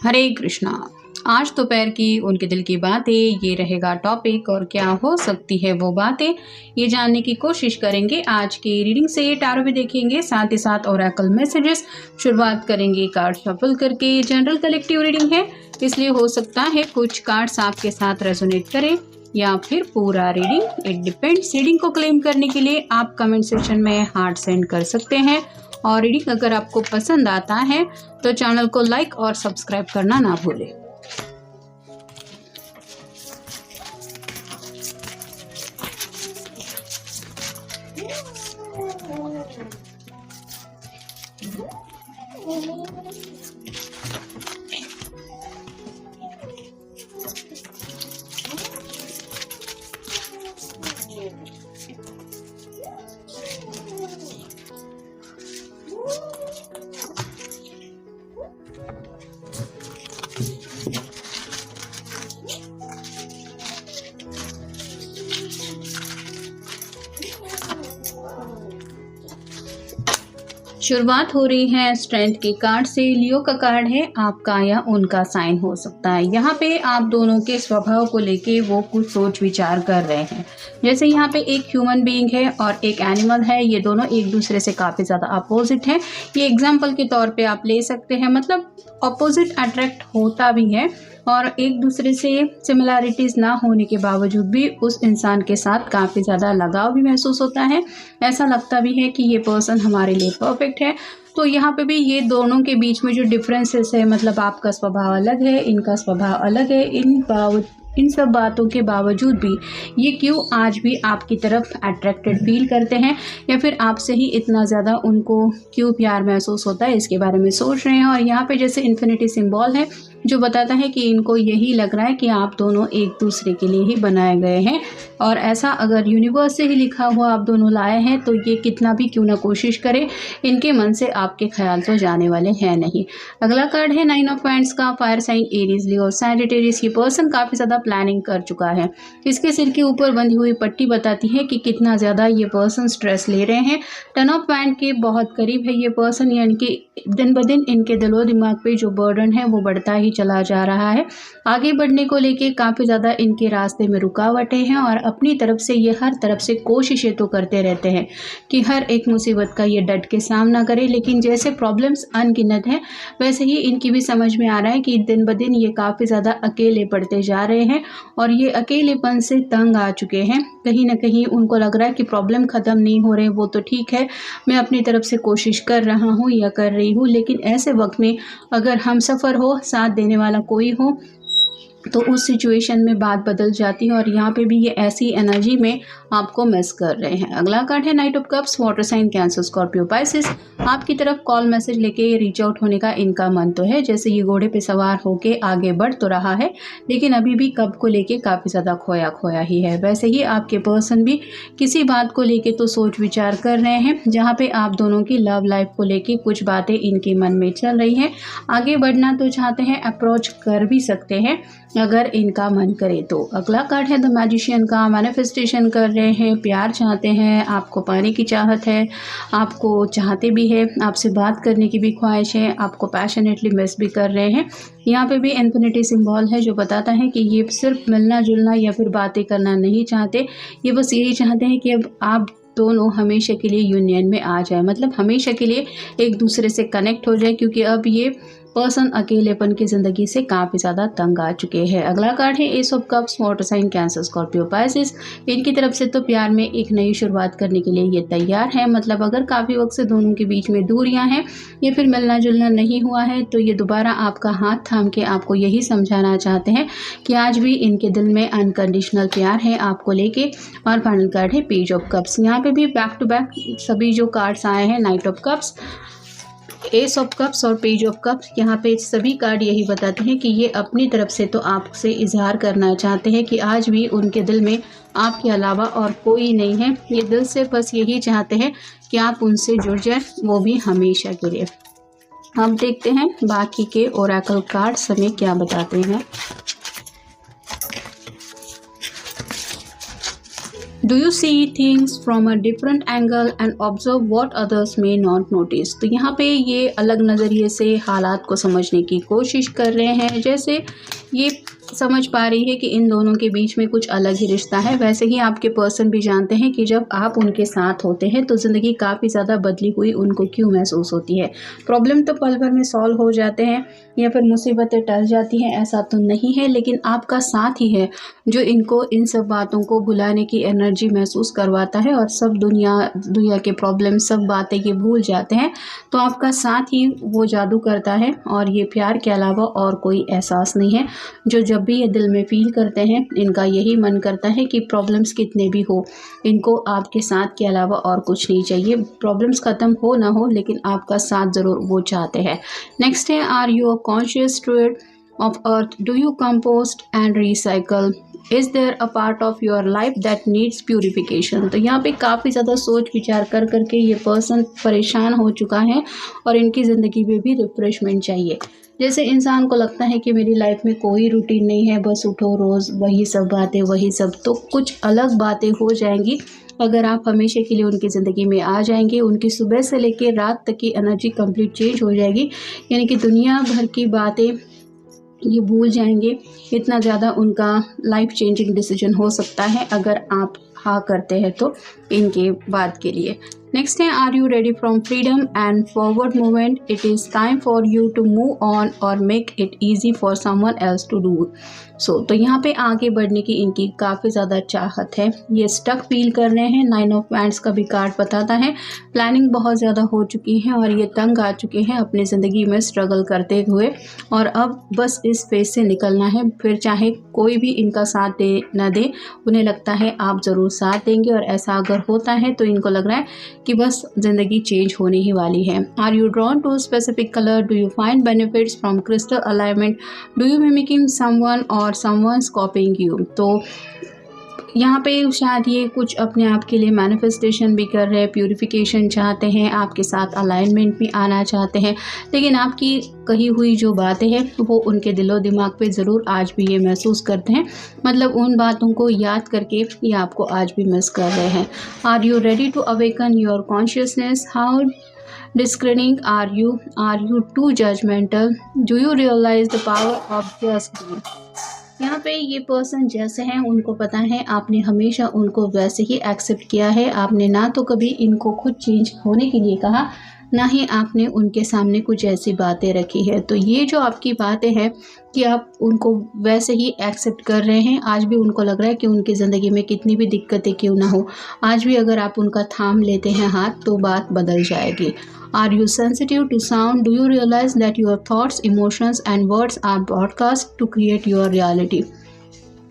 हरे कृष्णा। आज दोपहर की उनके दिल की बातें, ये रहेगा टॉपिक। और क्या हो सकती है वो बातें, ये जानने की कोशिश करेंगे आज की रीडिंग से। टैरो भी देखेंगे, साथ ही साथ ओरेकल मैसेजेस। शुरुआत करेंगे कार्ड शफल करके। जनरल कलेक्टिव रीडिंग है, इसलिए हो सकता है कुछ कार्ड्स आपके साथ रेजोनेट करें या फिर पूरा रीडिंग, इट डिपेंड्स। रीडिंग को क्लेम करने के लिए आप कमेंट सेक्शन में हार्ट सेंड कर सकते हैं। और रीडिंग अगर आपको पसंद आता है तो चैनल को लाइक और सब्सक्राइब करना ना भूलें। शुरुआत हो रही है स्ट्रेंथ के कार्ड से। लियो का कार्ड है, आपका या उनका साइन हो सकता है। यहाँ पे आप दोनों के स्वभाव को लेके वो कुछ सोच विचार कर रहे हैं। जैसे यहाँ पे एक ह्यूमन बीइंग है और एक एनिमल है, ये दोनों एक दूसरे से काफ़ी ज़्यादा अपोजिट है। ये एग्जाम्पल के तौर पे आप ले सकते हैं, मतलब अपोजिट अट्रैक्ट होता भी है और एक दूसरे से सिमिलैरिटीज़ ना होने के बावजूद भी उस इंसान के साथ काफ़ी ज़्यादा लगाव भी महसूस होता है। ऐसा लगता भी है कि ये पर्सन हमारे लिए परफेक्ट है। तो यहाँ पे भी ये दोनों के बीच में जो डिफरेंसेस है, मतलब आपका स्वभाव अलग है, इनका स्वभाव अलग है, इन सब बातों के बावजूद भी ये क्यों आज भी आपकी तरफ अट्रैक्टेड फील करते हैं, या फिर आपसे ही इतना ज़्यादा उनको क्यों प्यार महसूस होता है, इसके बारे में सोच रहे हैं। और यहाँ पे जैसे इन्फिनिटी सिंबल है जो बताता है कि इनको यही लग रहा है कि आप दोनों एक दूसरे के लिए ही बनाए गए हैं। और ऐसा अगर यूनिवर्स से ही लिखा हुआ आप दोनों लाए हैं तो ये कितना भी क्यों ना कोशिश करें, इनके मन से आपके ख्याल तो जाने वाले हैं नहीं। अगला कार्ड है 9 ऑफ वांड्स का। फायर साइन एरीज, लियो, सैजिटेरियस। ये पर्सन काफ़ी ज़्यादा प्लानिंग कर चुका है। इसके सिर के ऊपर बंधी हुई पट्टी बताती है कि कितना ज़्यादा ये पर्सन स्ट्रेस ले रहे हैं। 10 ऑफ वांड के बहुत करीब है ये पर्सन, यानी कि दिन ब दिन इनके दिलो दिमाग पे जो बर्डन है वो बढ़ता ही चला जा रहा है। आगे बढ़ने को लेके काफ़ी ज़्यादा इनके रास्ते में रुकावटें हैं और अपनी तरफ से ये हर तरफ से कोशिशें तो करते रहते हैं कि हर एक मुसीबत का ये डट के सामना करें। लेकिन जैसे प्रॉब्लम्स अनगिनत हैं, वैसे ही इनकी भी समझ में आ रहा है कि दिन ब दिन ये काफ़ी ज़्यादा अकेले पड़ते जा रहे हैं और ये अकेलेपन से तंग आ चुके हैं। कहीं ना कहीं उनको लग रहा है कि प्रॉब्लम ख़त्म नहीं हो रहे, वो तो ठीक है, मैं अपनी तरफ से कोशिश कर रहा हूँ या कर रही हूँ, लेकिन ऐसे वक्त में अगर हम सफ़र हो, साथ देने वाला कोई हो, तो उस सिचुएशन में बात बदल जाती है। और यहाँ पे भी ये ऐसी एनर्जी में आपको मिस कर रहे हैं। अगला कार्ड है knight of cups. Water sign Cancer, Scorpio, Pisces. आपकी तरफ कॉल मैसेज लेके रीच आउट होने का इनका मन तो है। जैसे ये घोड़े पे सवार होके आगे बढ़ तो रहा है, लेकिन अभी भी कब को लेके काफ़ी ज़्यादा खोया खोया ही है। वैसे ही आपके पर्सन भी किसी बात को लेके तो सोच विचार कर रहे हैं, जहाँ पे आप दोनों की लव लाइफ को लेके कुछ बातें इनके मन में चल रही हैं। आगे बढ़ना तो चाहते हैं, अप्रोच कर भी सकते हैं अगर इनका मन करे तो। अगला कार्ड है द मैजिशियन का। मैनिफेस्टेशन कर रहे हैं, प्यार चाहते हैं, आपको पाने की चाहत है, आपको चाहते भी है, आपसे बात करने की भी ख्वाहिश है, आपको पैशनेटली मिस भी कर रहे हैं। यहाँ पे भी इन्फिनिटी सिंबल है जो बताता है कि ये सिर्फ मिलना जुलना या फिर बातें करना नहीं चाहते, ये बस यही चाहते हैं कि अब आप दोनों हमेशा के लिए यूनियन में आ जाए, मतलब हमेशा के लिए एक दूसरे से कनेक्ट हो जाए, क्योंकि अब ये पर्सन अकेलेपन की ज़िंदगी से काफ़ी ज़्यादा तंग आ चुके हैं। अगला कार्ड है ace of cups. Water sign Cancer, Scorpio, Pisces. इनकी तरफ से तो प्यार में एक नई शुरुआत करने के लिए ये तैयार है। मतलब अगर काफ़ी वक्त से दोनों के बीच में दूरियां हैं या फिर मिलना जुलना नहीं हुआ है, तो ये दोबारा आपका हाथ थाम के आपको यही समझाना चाहते हैं कि आज भी इनके दिल में अनकंडीशनल प्यार है आपको लेके। और फाइनल कार्ड है पेज ऑफ कप्स। यहाँ पे भी बैक टू बैक सभी जो कार्ड्स आए हैं, night of cups, S of cups और पेज ऑफ कप्स, यहाँ पे सभी कार्ड यही बताते हैं कि ये अपनी तरफ से तो आपसे इजहार करना चाहते हैं कि आज भी उनके दिल में आपके अलावा और कोई नहीं है। ये दिल से बस यही चाहते हैं कि आप उनसे जुड़ जाए, वो भी हमेशा के लिए। अब देखते हैं बाकी के ओरेकल कार्ड्स हमें क्या बताते हैं। Do you see things from a different angle and observe what others may not notice. तो यहाँ पे ये अलग नज़रिए से हालात को समझने की कोशिश कर रहे हैं। जैसे ये समझ पा रही है कि इन दोनों के बीच में कुछ अलग ही रिश्ता है। वैसे ही आपके पर्सन भी जानते हैं कि जब आप उनके साथ होते हैं तो ज़िंदगी काफ़ी ज़्यादा बदली हुई उनको क्यों महसूस होती है। प्रॉब्लम तो पल भर में सॉल्व हो जाते हैं या फिर मुसीबतें टल जाती हैं, ऐसा तो नहीं है, लेकिन आपका साथ ही है जो इनको इन सब बातों को भुलाने की एनर्जी महसूस करवाता है और सब दुनिया के प्रॉब्लम, सब बातें ये भूल जाते हैं। तो आपका साथ ही वो जादू करता है और ये प्यार के अलावा और कोई एहसास नहीं है। जो जब भी ये दिल में फील करते हैं, इनका यही मन करता है कि प्रॉब्लम्स कितने भी हो, इनको आपके साथ के अलावा और कुछ नहीं चाहिए। प्रॉब्लम्स ख़त्म हो ना हो, लेकिन आपका साथ ज़रूर वो चाहते हैं। नेक्स्ट है, are you a conscious student of earth? Do you compost and recycle? Is there a part of your life that needs purification? तो यहाँ पे काफ़ी ज़्यादा सोच विचार कर करके ये पर्सन परेशान हो चुका है और इनकी ज़िंदगी में भी रिफ्रेशमेंट चाहिए। जैसे इंसान को लगता है कि मेरी लाइफ में कोई रूटीन नहीं है, बस उठो रोज़ वही सब बातें वही सब, तो कुछ अलग बातें हो जाएंगी अगर आप हमेशा के लिए उनकी ज़िंदगी में आ जाएंगे। उनकी सुबह से लेकर रात तक की एनर्जी कंप्लीट चेंज हो जाएगी, यानी कि दुनिया भर की बातें ये भूल जाएंगे। इतना ज़्यादा उनका लाइफ चेंजिंग डिसीजन हो सकता है अगर आप हाँ करते हैं तो इनके बाद के लिए। नेक्स्ट है, are you ready from freedom and forward movement? It is time for you to move on और make it easy for someone else to do so. तो यहाँ पे आगे बढ़ने की इनकी काफ़ी ज़्यादा चाहत है। ये स्टक फील कर रहे हैं। 9 ऑफ वैंड्स का भी कार्ड बताता है प्लानिंग बहुत ज़्यादा हो चुकी है और ये तंग आ चुके हैं अपनी ज़िंदगी में स्ट्रगल करते हुए, और अब बस इस फेज से निकलना है। फिर चाहे कोई भी इनका साथ दे ना दे, उन्हें लगता है आप ज़रूर साथ देंगे, और ऐसा अगर होता है तो इनको लग रहा है कि बस ज़िंदगी चेंज होने ही वाली है। Are you drawn to specific colour? Do you find benefits from crystal alignment? Do you mimicking someone और समवन्स कॉपिंग यू? तो यहाँ पे शायद ये कुछ अपने आप के लिए मैनिफेस्टेशन भी कर रहे हैं, प्यूरिफिकेशन चाहते हैं, आपके साथ अलाइनमेंट भी आना चाहते हैं, लेकिन आपकी कही हुई जो बातें हैं वो उनके दिलो दिमाग पे ज़रूर आज भी ये महसूस करते हैं। मतलब उन बातों को याद करके ये आपको आज भी मिस कर रहे हैं। Are you ready to awaken your consciousness? How discerning are you? Are you too judgmental? Do you realize the power of just being? यहाँ पे ये पर्सन जैसे हैं उनको पता है आपने हमेशा उनको वैसे ही एक्सेप्ट किया है। आपने ना तो कभी इनको खुद चेंज होने के लिए कहा, ना ही आपने उनके सामने कुछ ऐसी बातें रखी है। तो ये जो आपकी बातें हैं कि आप उनको वैसे ही एक्सेप्ट कर रहे हैं, आज भी उनको लग रहा है कि उनकी ज़िंदगी में कितनी भी दिक्कतें क्यों ना हो, आज भी अगर आप उनका थाम लेते हैं हाथ तो बात बदल जाएगी। Are you sensitive to sound? Do you realize that your thoughts, emotions and words are broadcast to create your reality?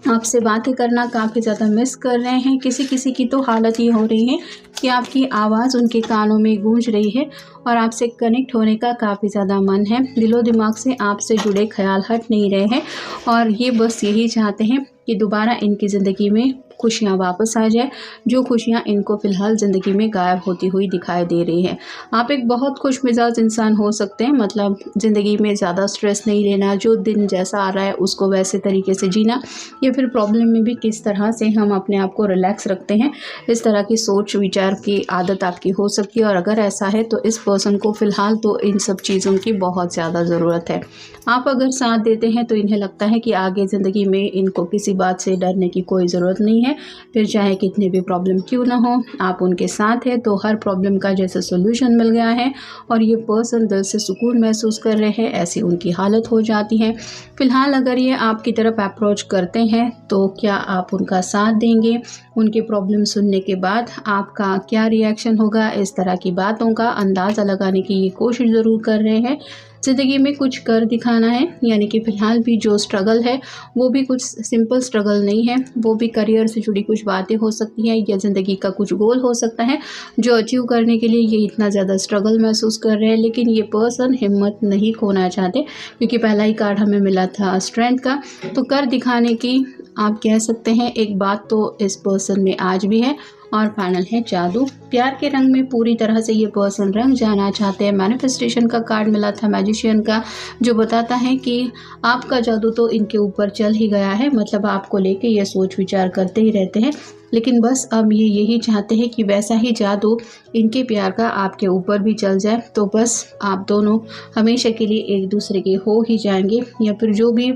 आपसे बातें करना काफ़ी ज़्यादा मिस कर रहे हैं। किसी की तो हालत ये हो रही है कि आपकी आवाज़ उनके कानों में गूंज रही है और आपसे कनेक्ट होने का काफ़ी ज़्यादा मन है। दिलो दिमाग से आपसे जुड़े ख्याल हट नहीं रहे हैं और ये बस यही चाहते हैं कि दोबारा इनकी ज़िंदगी में खुशियाँ वापस आ जाए, जो खुशियाँ इनको फ़िलहाल ज़िंदगी में गायब होती हुई दिखाई दे रही है। आप एक बहुत खुश मिजाज इंसान हो सकते हैं, मतलब ज़िंदगी में ज़्यादा स्ट्रेस नहीं लेना, जो दिन जैसा आ रहा है उसको वैसे तरीके से जीना, या फिर प्रॉब्लम में भी किस तरह से हम अपने आप को रिलैक्स रखते हैं, इस तरह की सोच विचार की आदत आपकी हो सकती है। और अगर ऐसा है तो इस पर्सन को फ़िलहाल तो इन सब चीज़ों की बहुत ज़्यादा ज़रूरत है। आप अगर साथ देते हैं तो इन्हें लगता है कि आगे ज़िंदगी में इनको किसी बात से डरने की कोई ज़रूरत नहीं है। फिर चाहे कितनी भी प्रॉब्लम क्यों ना हो, आप उनके साथ हैं तो हर प्रॉब्लम का जैसे सोल्यूशन मिल गया है और ये पर्सन दिल से सुकून महसूस कर रहे हैं, ऐसी उनकी हालत हो जाती है। फ़िलहाल अगर ये आपकी तरफ अप्रोच करते हैं तो क्या आप उनका साथ देंगे? उनके प्रॉब्लम सुनने के बाद आपका क्या रिएक्शन होगा? इस तरह की बातों का अंदाज़ा लगाने की ये कोशिश ज़रूर कर रहे हैं। ज़िंदगी में कुछ कर दिखाना है, यानी कि फ़िलहाल भी जो स्ट्रगल है वो भी कुछ सिंपल स्ट्रगल नहीं है, वो भी करियर से जुड़ी कुछ बातें हो सकती हैं या ज़िंदगी का कुछ गोल हो सकता है जो अचीव करने के लिए ये इतना ज़्यादा स्ट्रगल महसूस कर रहे हैं। लेकिन ये पर्सन हिम्मत नहीं खोना चाहते, क्योंकि पहला ही कार्ड हमें मिला था स्ट्रेंथ का। तो कर दिखाने की आप कह सकते हैं एक बात तो इस पर्सन में आज भी है और फाइनल है जादू। प्यार के रंग में पूरी तरह से ये पर्सन रंग जाना चाहते हैं। मैनिफेस्टेशन का कार्ड मिला था मैजिशियन का, जो बताता है कि आपका जादू तो इनके ऊपर चल ही गया है, मतलब आपको लेके ये सोच विचार करते ही रहते हैं, लेकिन बस अब ये यही चाहते हैं कि वैसा ही जादू इनके प्यार का आपके ऊपर भी चल जाए, तो बस आप दोनों हमेशा के लिए एक दूसरे के हो ही जाएंगे, या फिर जो भी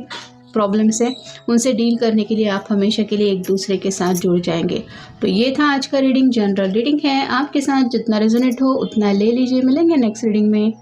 प्रॉब्लम्स है उनसे डील करने के लिए आप हमेशा के लिए एक दूसरे के साथ जुड़ जाएंगे। तो ये था आज का रीडिंग, जनरल रीडिंग है, आपके साथ जितना रेजोनेट हो उतना ले लीजिए। मिलेंगे नेक्स्ट रीडिंग में।